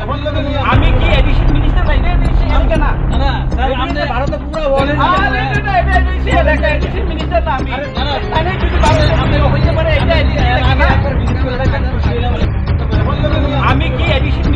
আমি কি addition minister নাই রে এডিশন এলাকা না না স্যার আপনি ভারতে পুরো বলেন আরে এটা এডিশন এলাকা এডিশন মিনিস্টার না আমি আমি যদি ভারতে আপনি হইতে পারে এটা এডিশন একবার ভিজিট করে দেখেন খুশি হইলাম। আমি কি এডিশন